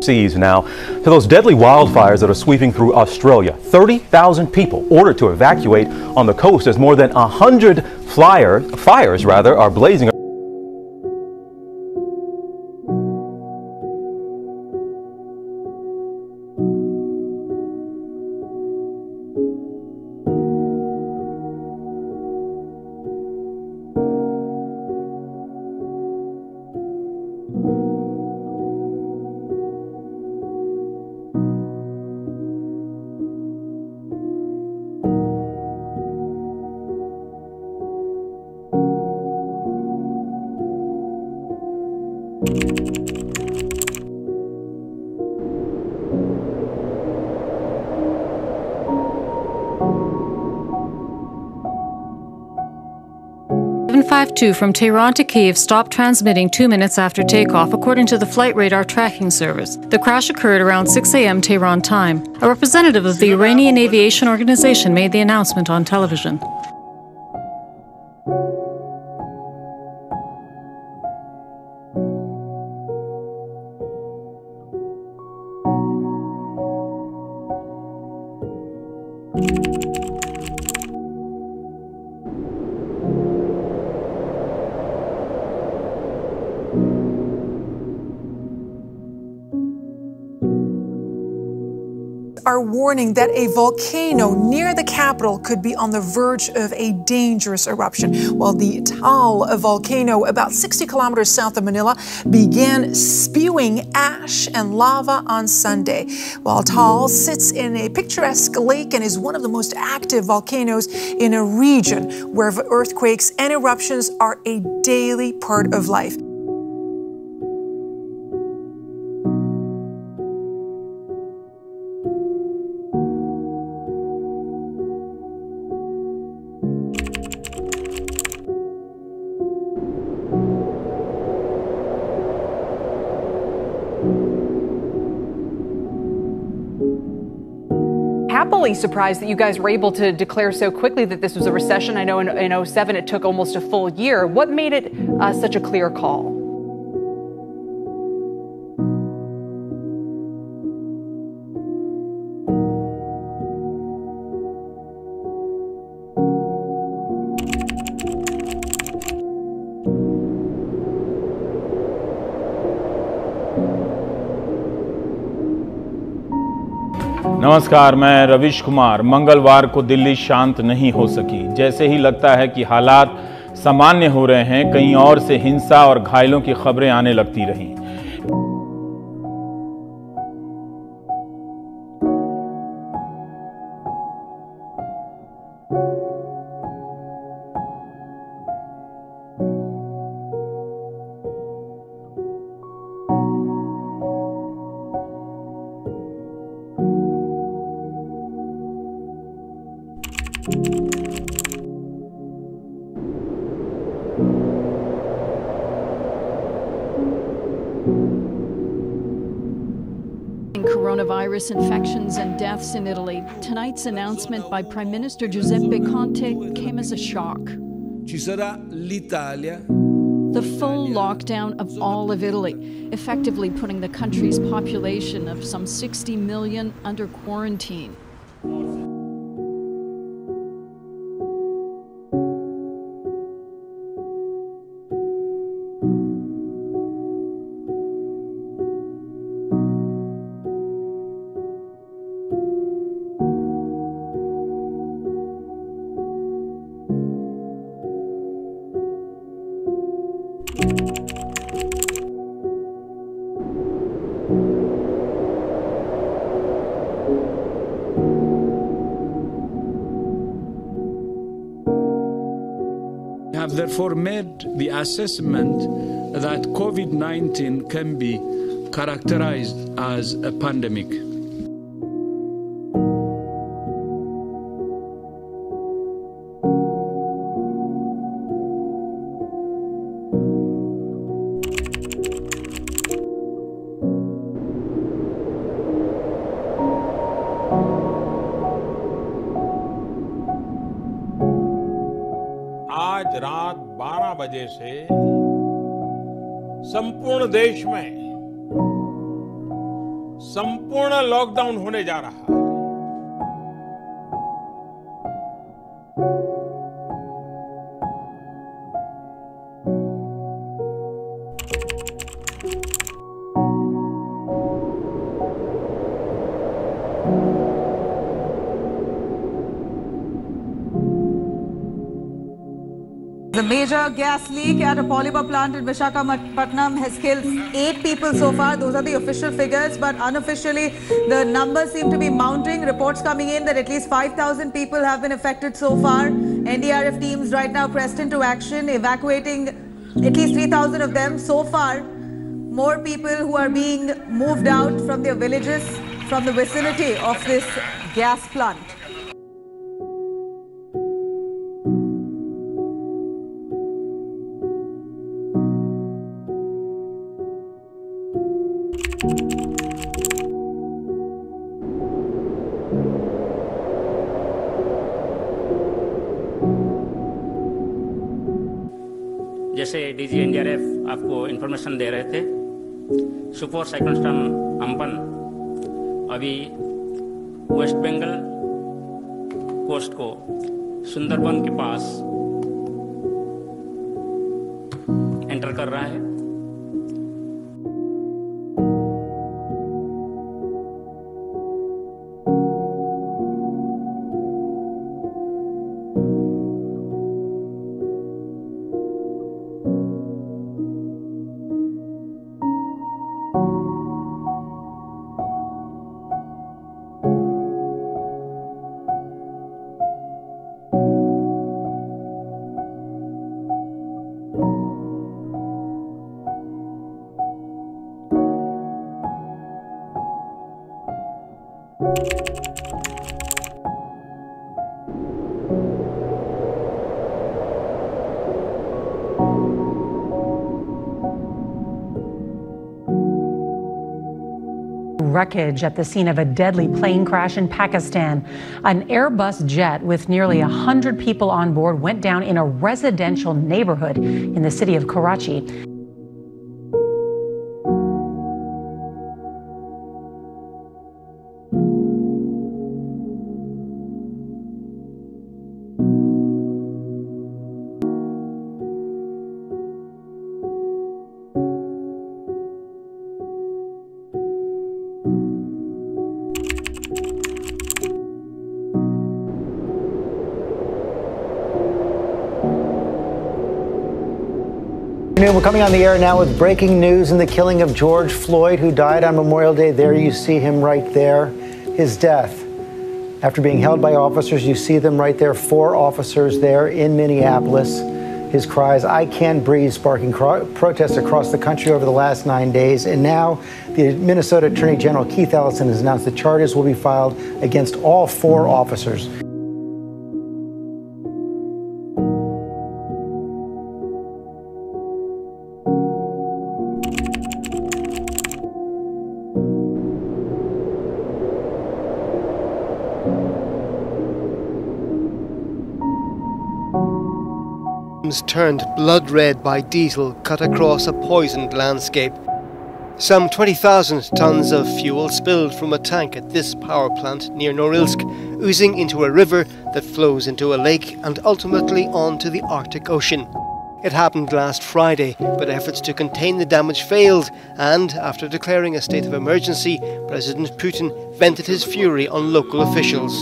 Seas now to those deadly wildfires that are sweeping through Australia. 30,000 people ordered to evacuate on the coast as more than 100 fires are blazing. From Tehran to Kyiv stopped transmitting 2 minutes after takeoff, according to the flight radar tracking service. The crash occurred around 6 a.m. Tehran time. A representative of the Iranian Aviation Organization made the announcement on television. Are warning that a volcano near the capital could be on the verge of a dangerous eruption. While the Tal volcano, about 60 kilometers south of Manila, began spewing ash and lava on Sunday. While Tal sits in a picturesque lake and is one of the most active volcanoes in a region where earthquakes and eruptions are a daily part of life. Happily surprised that you guys were able to declare so quickly that this was a recession. I know in 07 it took almost a full year. What made it such a clear call? नमस्कार, मैं रविश कुमार। मंगलवार को दिल्ली शांत नहीं हो सकी। जैसे ही लगता है कि हालात सामान्य हो रहे हैं, कहीं और से हिंसा और घायलों की खबरें आने लगती रहीं। Coronavirus infections and deaths in Italy. Tonight's announcement by Prime Minister Giuseppe Conte came as a shock. Ci sarà l'Italia. The full lockdown of all of Italy, effectively putting the country's population of some 60 million under quarantine. Have therefore made the assessment that COVID-19 can be characterized as a pandemic. आज रात 12 बजे से संपूर्ण देश में संपूर्ण lockdown होने जा रहा है। The major gas leak at a polymer plant in Visakhapatnam has killed 8 people so far. Those are the official figures, but unofficially the numbers seem to be mounting. Reports coming in that at least 5,000 people have been affected so far. NDRF teams right now pressed into action, evacuating at least 3,000 of them so far. More people who are being moved out from their villages, from the vicinity of this gas plant. जैसे DG NDRF आपको information दे रहे थे, super cyclone storm Amphan अभी waste Bengal coast को सुंदरबन के पास enter कर रहा है। Wreckage at the scene of a deadly plane crash in Pakistan. An Airbus jet with nearly 100 people on board went down in a residential neighborhood in the city of Karachi. We're coming on the air now with breaking news in the killing of George Floyd, who died on Memorial Day. There you see him right there, his death. After being held by officers, you see them right there, 4 officers there in Minneapolis. His cries, "I can't breathe," sparking protests across the country over the last 9 days. And now the Minnesota Attorney General Keith Ellison has announced that charges will be filed against all 4 officers. Turned blood red by diesel cut across a poisoned landscape. Some 20,000 tons of fuel spilled from a tank at this power plant near Norilsk, oozing into a river that flows into a lake and ultimately onto the Arctic Ocean. It happened last Friday, but efforts to contain the damage failed, and after declaring a state of emergency, President Putin vented his fury on local officials.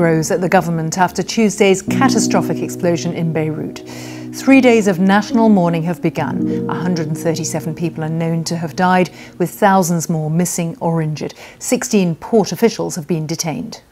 Rose at the government after Tuesday's catastrophic explosion in Beirut. 3 days of national mourning have begun. 137 people are known to have died, with thousands more missing or injured. 16 port officials have been detained.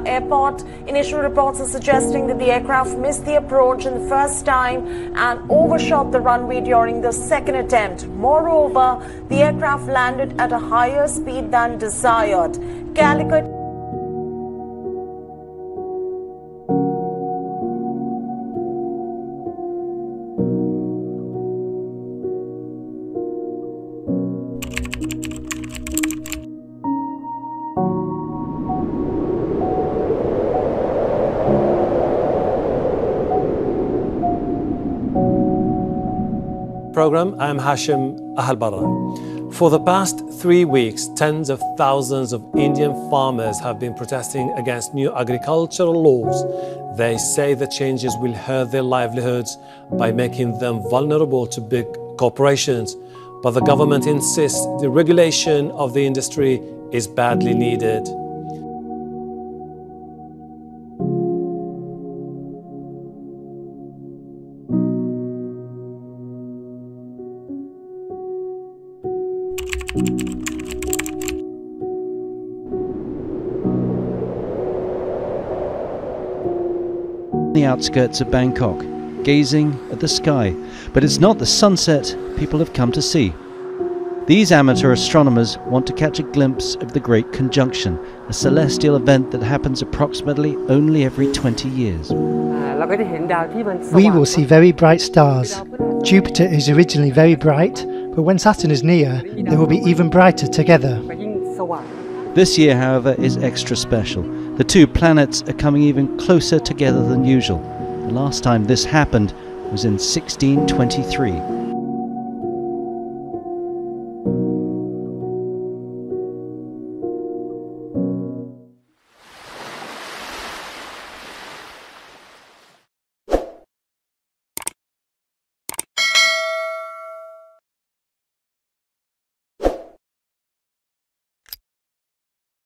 airport. Initial reports are suggesting that the aircraft missed the approach in the first time and overshot the runway during the second attempt. Moreover, the aircraft landed at a higher speed than desired. Calicut program, I'm Hashim Ahalbara. For the past 3 weeks, tens of thousands of Indian farmers have been protesting against new agricultural laws. They say the changes will hurt their livelihoods by making them vulnerable to big corporations. But the government insists the regulation of the industry is badly needed. The outskirts of Bangkok, gazing at the sky, but it's not the sunset people have come to see. These amateur astronomers want to catch a glimpse of the Great Conjunction, a celestial event that happens approximately only every 20 years. We will see very bright stars. Jupiter is originally very bright, but when Saturn is near, they will be even brighter together. This year, however, is extra special. The two planets are coming even closer together than usual. The last time this happened was in 1623.